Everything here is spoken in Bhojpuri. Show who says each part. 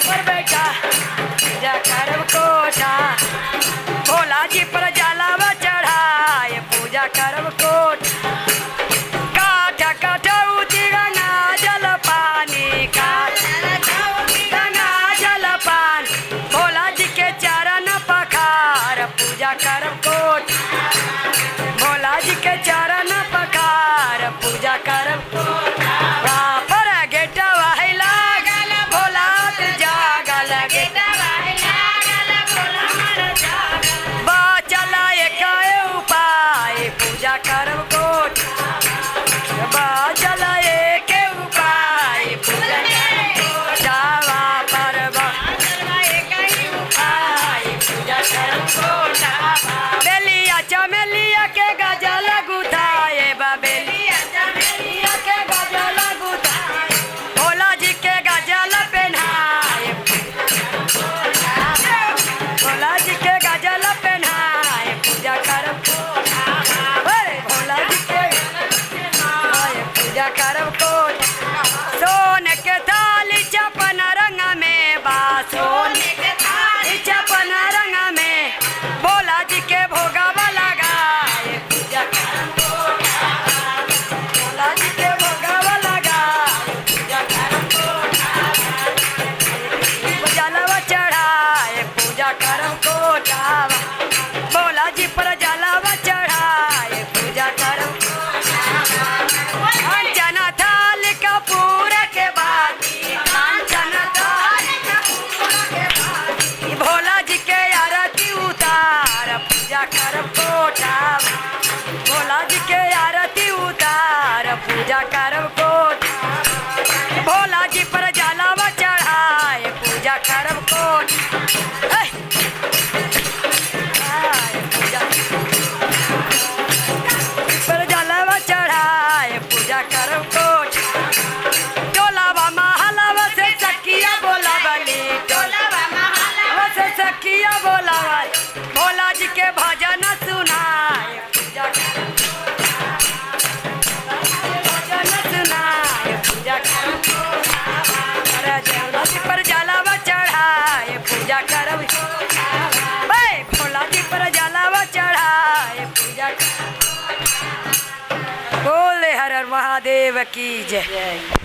Speaker 1: पर बैठा पूजा करब कोठा भोला जी पर जलावा चढ़ाए पूजा करब कोठा काठ कटौती गंगा जल पानी काठ गंगा जल पानी भोला जी के चरण पखार पूजा करब कोठा भोला जी के चरण पखार पूजा करब कोठा पर गेटवा है लागल भोला के जागल गेटवा है लागल भोला जागल बचल एक उपाय पूजा करब कोठा बचल एक उपाय पूजा करब कोठा पर एक ही उपाय पूजा करब कोठा बेलिया चमेलिया के गजल गुथाए बेलिया चमेलिया के गजल गुथाए भोला जी के गजल पहनाए भोला जी के गजल पहनाए पूजा करब भोला जी के पूजा करब सोन के थाली चपन रंग में बा सोन के थाली चपन रंग में भोला जी के भोगवा लगाए पूजा करब भोला जी के भोगवा लगाए पूजा करब जलवा चढ़ाए पूजा करब कोठावा भोला जी पर जलवा चढ़ाए पूजा करब जना थाल कपूर के बाती जना थाल कपूर के बाती भोला जी के आरती उतार पूजा करब कोठा भोला जी के आरती उतार पूजा करब कोठा भोला जी पर जलावा चढ़ाए पूजा करब कोठा पर जलावा चढ़ाए पूजा करब कोठा टोलावा महलावा से सखिया बोला बली टोलावा महलावा से सखिया बोला बली भोला जी के भजन सुनाए पूजा करब भजन सुनाए पूजा करब भोला जी पर जलावा चढ़ाए पूजा करब भोला जी पर जलावा चढ़ाए पूजा करब बोले हर हर महादेव की जय।